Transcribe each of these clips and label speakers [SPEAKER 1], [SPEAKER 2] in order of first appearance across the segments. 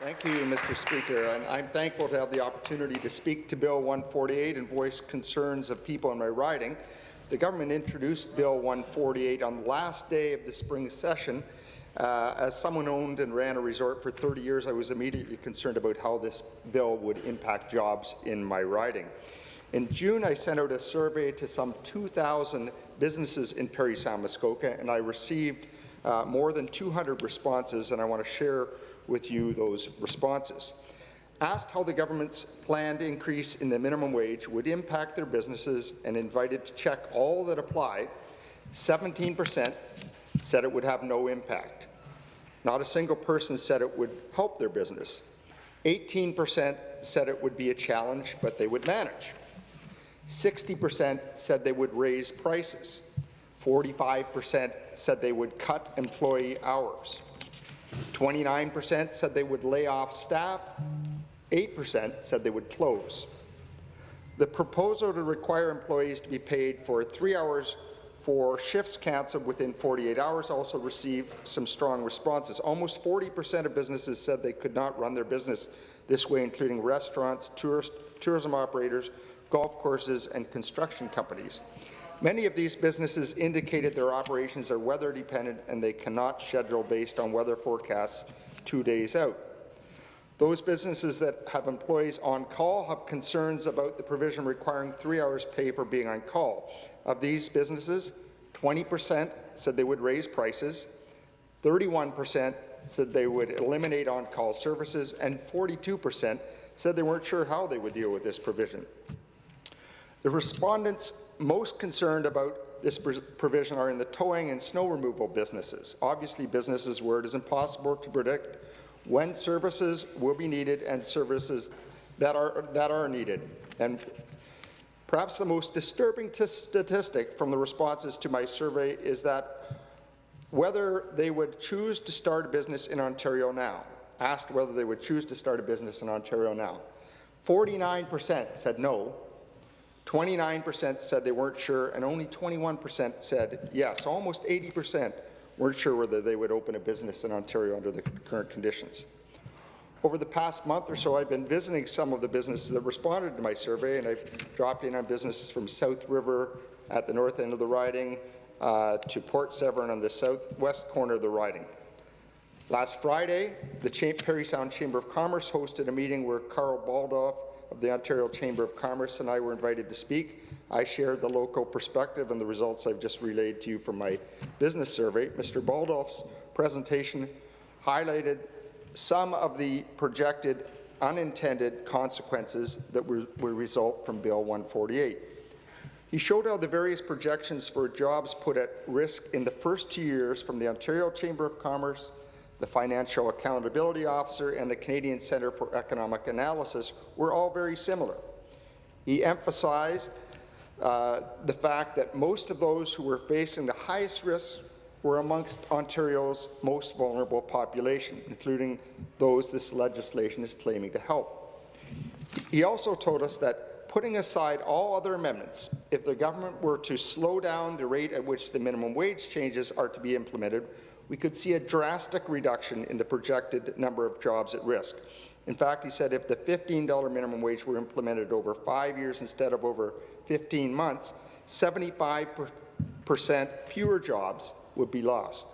[SPEAKER 1] Thank you, Mr. Speaker, and I'm thankful to have the opportunity to speak to Bill 148 and voice concerns of people in my riding. The government introduced Bill 148 on the last day of the spring session. As someone who owned and ran a resort for 30 years, I was immediately concerned about how this bill would impact jobs in my riding. In June, I sent out a survey to some 2,000 businesses in Parry Sound Muskoka, and I received more than 200 responses, and I want to share with you those responses. Asked how the government's planned increase in the minimum wage would impact their businesses and invited to check all that apply, 17% said it would have no impact. Not a single person said it would help their business. 18% said it would be a challenge, but they would manage. 60% said they would raise prices. 45% said they would cut employee hours. 29% said they would lay off staff. 8% said they would close. The proposal to require employees to be paid for 3 hours for shifts cancelled within 48 hours also received some strong responses. Almost 40% of businesses said they could not run their business this way, including restaurants, tourism operators, golf courses, and construction companies. Many of these businesses indicated their operations are weather dependent and they cannot schedule based on weather forecasts 2 days out. Those businesses that have employees on call have concerns about the provision requiring 3 hours pay for being on call. Of these businesses, 20% said they would raise prices, 31% said they would eliminate on-call services, and 42% said they weren't sure how they would deal with this provision. The respondents most concerned about this provision are in the towing and snow removal businesses. Obviously, businesses where it is impossible to predict when services will be needed and services that are needed. And perhaps the most disturbing statistic from the responses to my survey is that whether they would choose to start a business in Ontario now, asked whether they would choose to start a business in Ontario now, 49% said no, 29% said they weren't sure, and only 21% said yes. Almost 80% weren't sure whether they would open a business in Ontario under the current conditions. Over the past month or so, I've been visiting some of the businesses that responded to my survey, and I've dropped in on businesses from South River at the north end of the riding to Port Severn on the southwest corner of the riding. Last Friday, the Parry Sound Chamber of Commerce hosted a meeting where Carl Baldoff of the Ontario Chamber of Commerce and I were invited to speak. I shared the local perspective and the results I've just relayed to you from my business survey. Mr. Baldoff's presentation highlighted some of the projected unintended consequences that will result from Bill 148. He showed how the various projections for jobs put at risk in the first 2 years from the Ontario Chamber of Commerce, the Financial Accountability Officer, and the Canadian Centre for Economic Analysis were all very similar. He emphasized the fact that most of those who were facing the highest risks were amongst Ontario's most vulnerable population, including those this legislation is claiming to help. He also told us that, putting aside all other amendments, if the government were to slow down the rate at which the minimum wage changes are to be implemented, we could see a drastic reduction in the projected number of jobs at risk. In fact, he said if the $15 minimum wage were implemented over 5 years instead of over 15 months, 75% fewer jobs would be lost.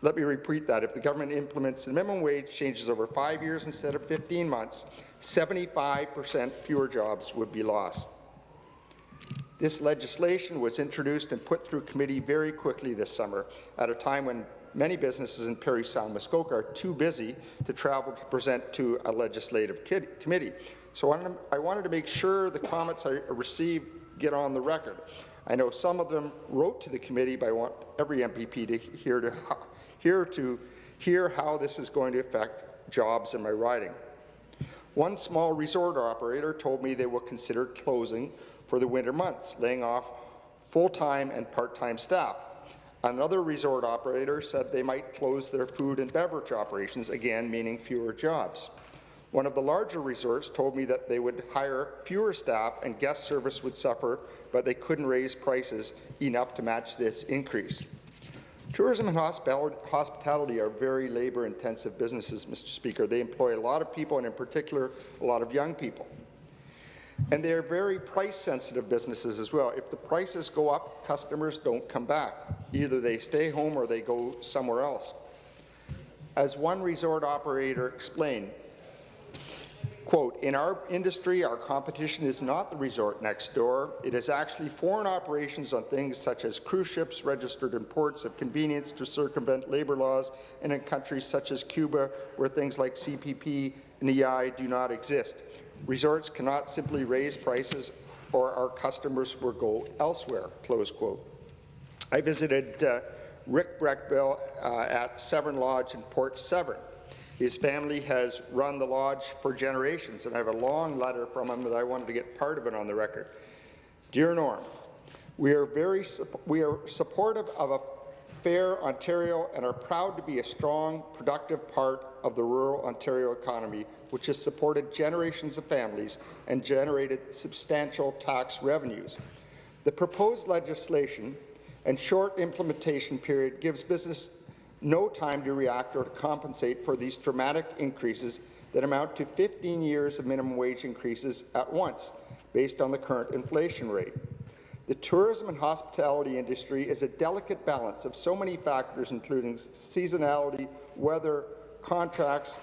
[SPEAKER 1] Let me repeat that. If the government implements the minimum wage changes over 5 years instead of 15 months, 75% fewer jobs would be lost. This legislation was introduced and put through committee very quickly this summer, at a time when many businesses in Parry Sound Muskoka are too busy to travel to present to a legislative committee. So I wanted to make sure the comments I received get on the record. I know some of them wrote to the committee, but I want every MPP to hear how this is going to affect jobs in my riding. One small resort operator told me they will consider closing for the winter months, laying off full-time and part-time staff. Another resort operator said they might close their food and beverage operations, again meaning fewer jobs. One of the larger resorts told me that they would hire fewer staff and guest service would suffer, but they couldn't raise prices enough to match this increase. Tourism and hospitality are very labour-intensive businesses, Mr. Speaker. They employ a lot of people, and in particular, a lot of young people. And they are very price-sensitive businesses as well. If the prices go up, customers don't come back. Either they stay home or they go somewhere else. As one resort operator explained, quote, "In our industry, our competition is not the resort next door. It is actually foreign operations on things such as cruise ships registered in ports of convenience to circumvent labour laws, and in countries such as Cuba, where things like CPP and EI do not exist. Resorts cannot simply raise prices or our customers will go elsewhere," close quote. I visited Rick Breckbill at Severn Lodge in Port Severn. His family has run the lodge for generations, and I have a long letter from him that I wanted to get part of it on the record. Dear Norm, we are supportive of a fair Ontario and are proud to be a strong, productive part of the rural Ontario economy, which has supported generations of families and generated substantial tax revenues. The proposed legislation and short implementation period gives business no time to react or to compensate for these dramatic increases that amount to 15 years of minimum wage increases at once, based on the current inflation rate. The tourism and hospitality industry is a delicate balance of so many factors, including seasonality, weather, contracts,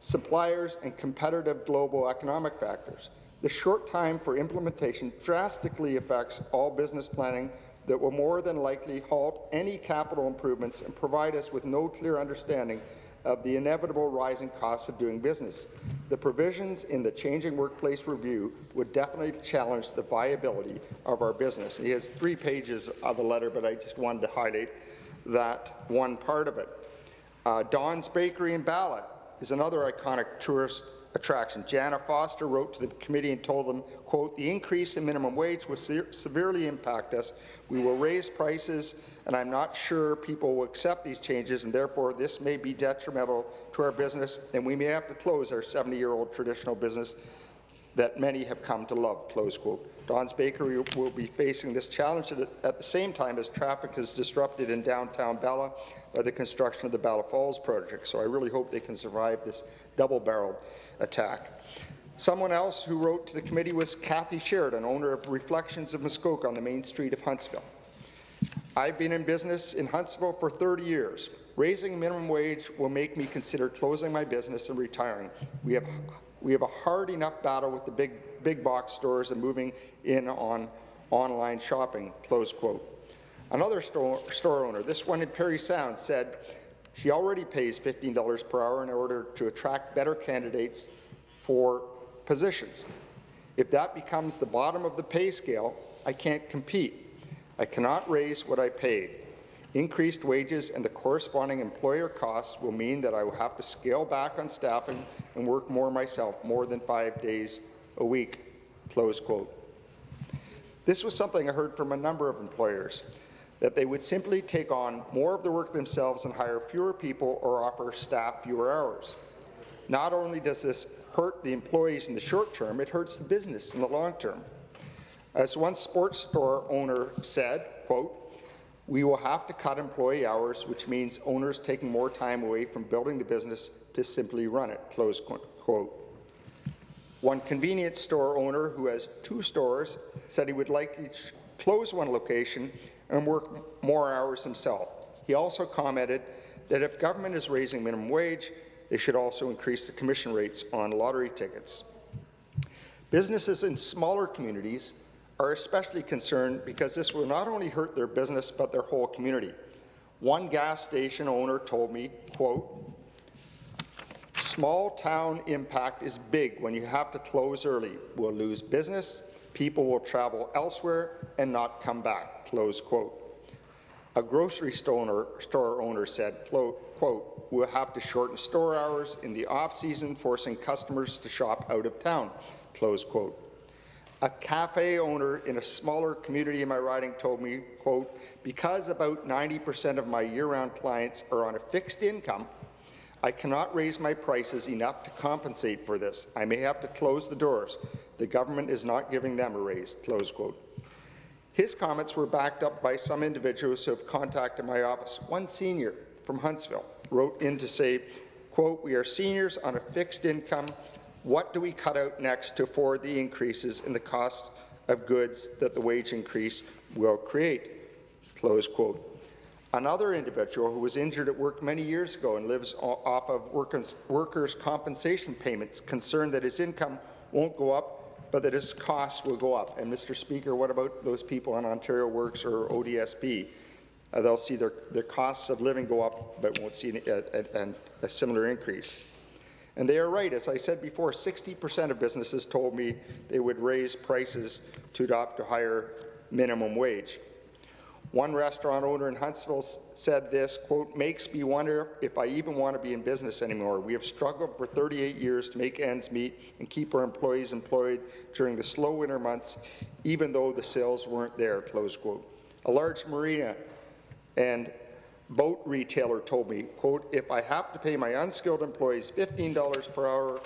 [SPEAKER 1] suppliers, and competitive global economic factors. The short time for implementation drastically affects all business planning that will more than likely halt any capital improvements and provide us with no clear understanding of the inevitable rising costs of doing business. The provisions in the Changing Workplace Review would definitely challenge the viability of our business. He has 3 pages of a letter, but I just wanted to highlight that one part of it. Don's Bakery in Bala is another iconic tourist attraction. Jana Foster wrote to the committee and told them, quote, "The increase in minimum wage will severely impact us. We will raise prices, and I'm not sure people will accept these changes, and therefore this may be detrimental to our business, and we may have to close our 70-year-old traditional business that many have come to love," close quote. Don's Bakery will be facing this challenge at the same time as traffic is disrupted in downtown Bala by the construction of the Bala Falls project. So I really hope they can survive this double-barreled attack. Someone else who wrote to the committee was Kathy Sheridan, owner of Reflections of Muskoka on the main street of Huntsville. "I've been in business in Huntsville for 30 years. Raising minimum wage will make me consider closing my business and retiring. We have a hard enough battle with the big box stores and moving in on online shopping," close quote. Another store owner, this one in Parry Sound, said she already pays $15 per hour in order to attract better candidates for positions. "If that becomes the bottom of the pay scale, I can't compete. I cannot raise what I paid. Increased wages and the corresponding employer costs will mean that I will have to scale back on staffing and work more myself, more than 5 days a week," close quote. This was something I heard from a number of employers, that they would simply take on more of the work themselves and hire fewer people or offer staff fewer hours. Not only does this hurt the employees in the short term, it hurts the business in the long term. As one sports store owner said, quote, "We will have to cut employee hours, which means owners taking more time away from building the business to simply run it," close quote. One convenience store owner who has 2 stores said he would likely close one location and work more hours himself. He also commented that if government is raising minimum wage, they should also increase the commission rates on lottery tickets. Businesses in smaller communities are especially concerned because this will not only hurt their business but their whole community. One gas station owner told me, quote, "Small town impact is big when you have to close early. We'll lose business, people will travel elsewhere and not come back," close quote. A grocery store owner said, quote, "We'll have to shorten store hours in the off-season, forcing customers to shop out of town," close quote. A cafe owner in a smaller community in my riding told me, quote, "Because about 90% of my year-round clients are on a fixed income, I cannot raise my prices enough to compensate for this. I may have to close the doors. The government is not giving them a raise," close quote. His comments were backed up by some individuals who have contacted my office. One senior from Huntsville wrote in to say, quote, "We are seniors on a fixed income. What do we cut out next to afford the increases in the cost of goods that the wage increase will create?" Close quote. Another individual who was injured at work many years ago and lives off of workers' compensation payments, concerned that his income won't go up, but that his costs will go up. And Mr. Speaker, what about those people on Ontario Works or ODSP? They'll see their costs of living go up, but won't see a similar increase. And they are right. As I said before, 60% of businesses told me they would raise prices to adopt a higher minimum wage. One restaurant owner in Huntsville said this, quote, "Makes me wonder if I even want to be in business anymore. We have struggled for 38 years to make ends meet and keep our employees employed during the slow winter months, even though the sales weren't there," close quote. A large marina and boat retailer told me, quote, "If I have to pay my unskilled employees $15 per hour,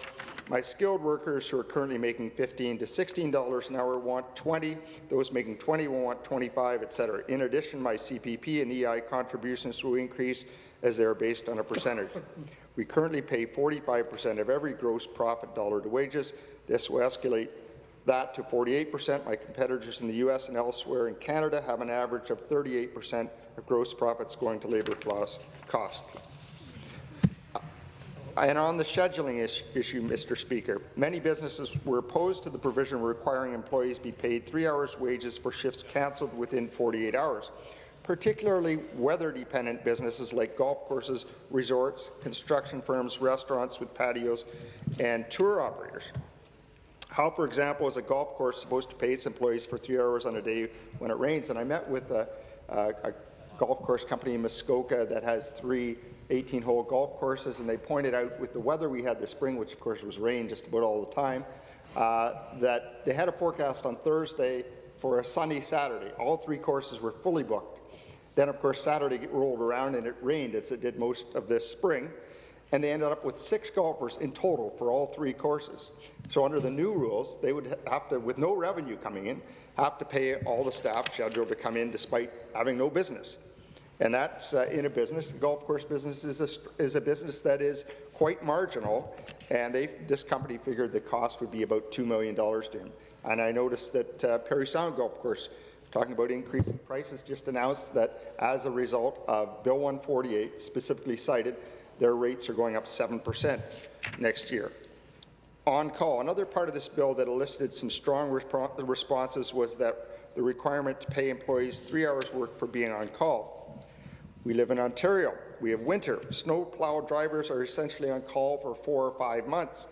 [SPEAKER 1] my skilled workers who are currently making $15 to $16 an hour want 20, those making 20 will want 25, etc. In addition, my CPP and EI contributions will increase as they are based on a percentage. We currently pay 45% of every gross profit dollar to wages. This will escalate that to 48%. My competitors in the U.S. and elsewhere in Canada have an average of 38% of gross profits going to labour cost. And on the scheduling issue, Mr. Speaker, many businesses were opposed to the provision requiring employees be paid 3 hours wages for shifts cancelled within 48 hours, particularly weather-dependent businesses like golf courses, resorts, construction firms, restaurants with patios, and tour operators. How, for example, is a golf course supposed to pay its employees for 3 hours on a day when it rains? And I met with a golf course company in Muskoka that has 3 18-hole golf courses, and they pointed out with the weather we had this spring, which of course was rain just about all the time, that they had a forecast on Thursday for a sunny Saturday. All 3 courses were fully booked. Then, of course, Saturday rolled around and it rained, as it did most of this spring, and they ended up with 6 golfers in total for all 3 courses. So under the new rules, they would have to, with no revenue coming in, have to pay all the staff scheduled to come in despite having no business. And that's in a business. The golf course business is a business that is quite marginal, and this company figured the cost would be about $2 million to him. And I noticed that Parry Sound Golf Course, talking about increasing prices, just announced that as a result of Bill 148, specifically cited, their rates are going up 7% next year. On call, another part of this bill that elicited some strong responses was that the requirement to pay employees 3 hours work for being on call. We live in Ontario. We have winter. Snowplow drivers are essentially on call for 4 or 5 months.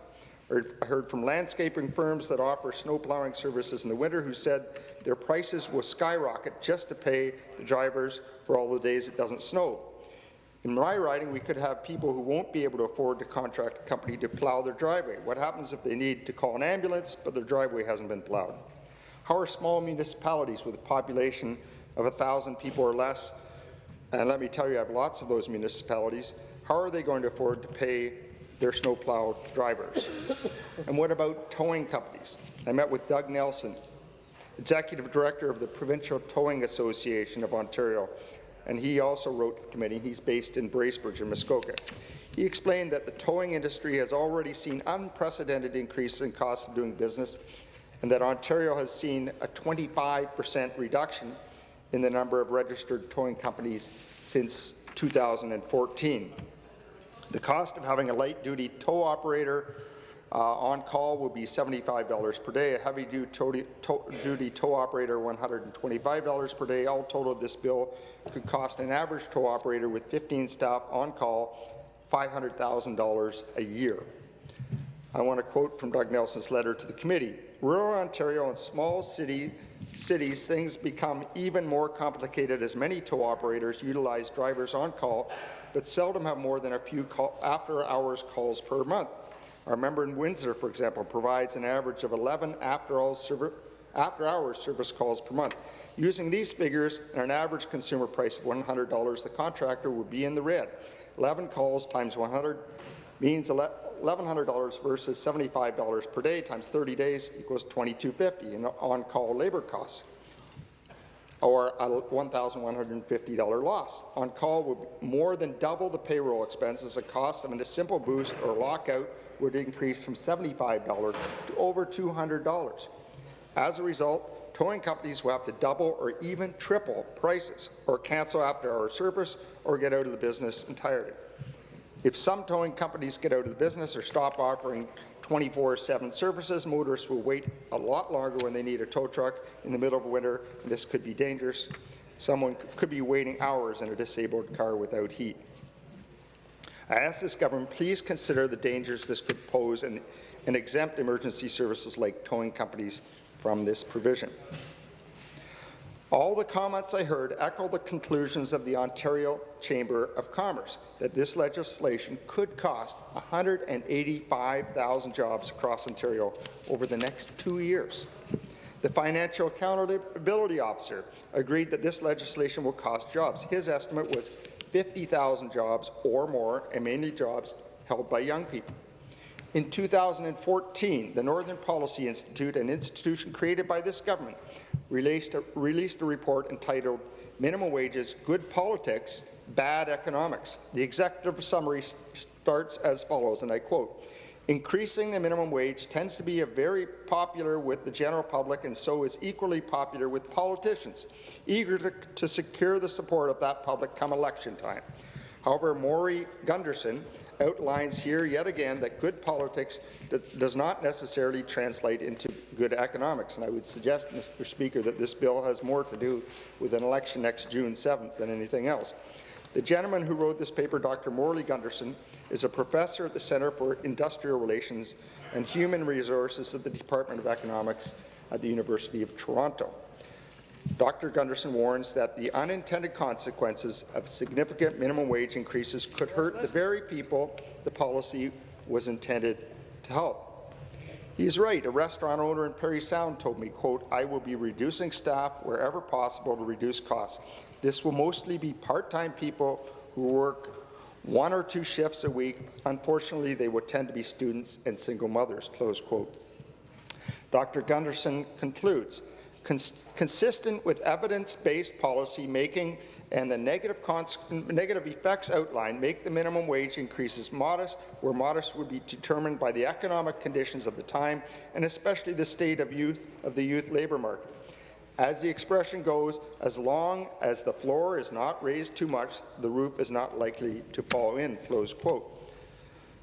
[SPEAKER 1] I heard from landscaping firms that offer snowplowing services in the winter who said their prices will skyrocket just to pay the drivers for all the days it doesn't snow. In my riding, we could have people who won't be able to afford to contract a company to plow their driveway. What happens if they need to call an ambulance, but their driveway hasn't been plowed? How are small municipalities with a population of 1,000 people or less, and let me tell you, I have lots of those municipalities, how are they going to afford to pay their snowplow drivers? And what about towing companies? I met with Doug Nelson, Executive Director of the Provincial Towing Association of Ontario, and he also wrote to the committee. He's based in Bracebridge in Muskoka. He explained that the towing industry has already seen unprecedented increase in cost of doing business, and that Ontario has seen a 25% reduction in the number of registered towing companies since 2014. The cost of having a light-duty tow operator on call will be $75 per day, a heavy-duty tow operator $125 per day. All total, this bill could cost an average tow operator with 15 staff on call $500,000 a year. I want to quote from Doug Nelson's letter to the committee. Rural Ontario and small cities, things become even more complicated as many tow operators utilize drivers on call, but seldom have more than a few after-hours calls per month. Our member in Windsor, for example, provides an average of 11 after-hours service calls per month. Using these figures and an average consumer price of $100, the contractor would be in the red. 11 calls times 100 means $1,100 versus $75 per day times 30 days equals $2,250 in on-call labour costs. or a $1,150 loss. On call would more than double the payroll expenses. The cost of a simple boost or lockout would increase from $75 to over $200. As a result, towing companies will have to double or even triple prices, or cancel after-hour service, or get out of the business entirely. If some towing companies get out of the business or stop offering 24/7 services, motorists will wait a lot longer when they need a tow truck in the middle of winter, and this could be dangerous. Someone could be waiting hours in a disabled car without heat. I ask this government, please consider the dangers this could pose and exempt emergency services like towing companies from this provision. All the comments I heard echo the conclusions of the Ontario Chamber of Commerce that this legislation could cost 185,000 jobs across Ontario over the next 2 years. The Financial Accountability Officer agreed that this legislation will cost jobs. His estimate was 50,000 jobs or more, and mainly jobs held by young people. In 2014, the Northern Policy Institute, an institution created by this government, released a report entitled Minimum Wages, Good Politics, Bad Economics. The executive summary starts as follows, and I quote, "Increasing the minimum wage tends to be very popular with the general public and so is equally popular with politicians, eager to secure the support of that public come election time. However, Maury Gunderson outlines here yet again that good politics does not necessarily translate into good economics." And I would suggest, Mr. Speaker, that this bill has more to do with an election next June 7th than anything else. The gentleman who wrote this paper, Dr. Morley Gunderson, is a professor at the Centre for Industrial Relations and Human Resources at the Department of Economics at the University of Toronto. Dr. Gunderson warns that the unintended consequences of significant minimum wage increases could hurt the very people the policy was intended to help. He's right. A restaurant owner in Parry Sound told me, quote, "I will be reducing staff wherever possible to reduce costs. This will mostly be part-time people who work 1 or 2 shifts a week. Unfortunately, they would tend to be students and single mothers," close quote. Dr. Gunderson concludes, consistent with evidence-based policy making and the negative effects outlined, make the minimum wage increases modest, where modest would be determined by the economic conditions of the time and especially the state of the youth labour market. As the expression goes, as long as the floor is not raised too much, the roof is not likely to fall in, close quote.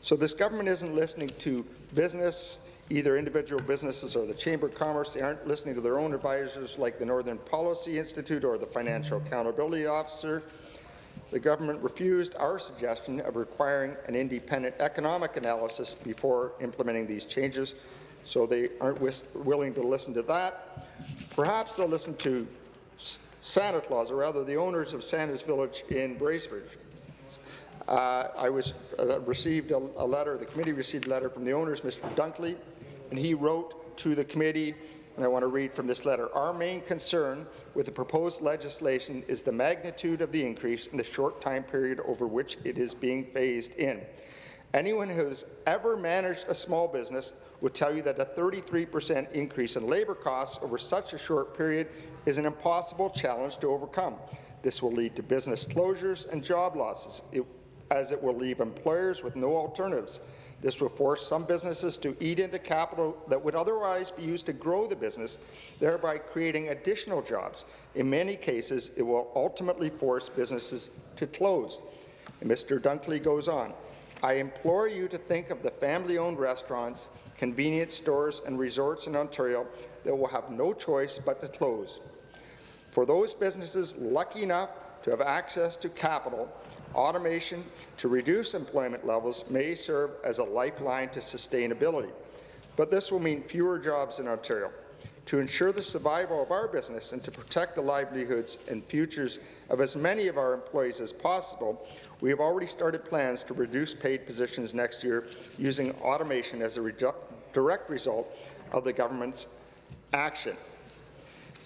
[SPEAKER 1] So this government isn't listening to business, either individual businesses or the Chamber of Commerce. They aren't listening to their own advisors like the Northern Policy Institute or the Financial Accountability Officer. The government refused our suggestion of requiring an independent economic analysis before implementing these changes, so they aren't willing to listen to that. Perhaps they'll listen to Santa Claus, or rather the owners of Santa's Village in Bracebridge. Received a letter, the committee received a letter from the owners, Mr. Dunkley, and he wrote to the committee, and I want to read from this letter. "Our main concern with the proposed legislation is the magnitude of the increase in the short time period over which it is being phased in. Anyone who has ever managed a small business would tell you that a 33% increase in labour costs over such a short period is an impossible challenge to overcome. This will lead to business closures and job losses, as it will leave employers with no alternatives. This will force some businesses to eat into capital that would otherwise be used to grow the business, thereby creating additional jobs. In many cases, it will ultimately force businesses to close." And Mr. Dunkley goes on, "I implore you to think of the family-owned restaurants, convenience stores and resorts in Ontario that will have no choice but to close. For those businesses lucky enough to have access to capital, automation to reduce employment levels may serve as a lifeline to sustainability. But this will mean fewer jobs in Ontario. To ensure the survival of our business and to protect the livelihoods and futures of as many of our employees as possible, we have already started plans to reduce paid positions next year using automation as a direct result of the government's action."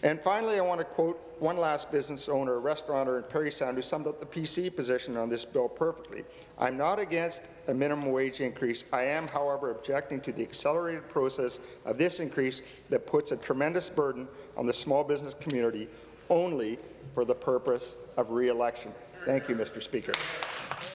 [SPEAKER 1] And finally, I want to quote one last business owner, a restaurateur in Parry Sound, who summed up the PC position on this bill perfectly. "I'm not against a minimum wage increase. I am, however, objecting to the accelerated process of this increase that puts a tremendous burden on the small business community only for the purpose of re-election. Thank you, Mr. Speaker.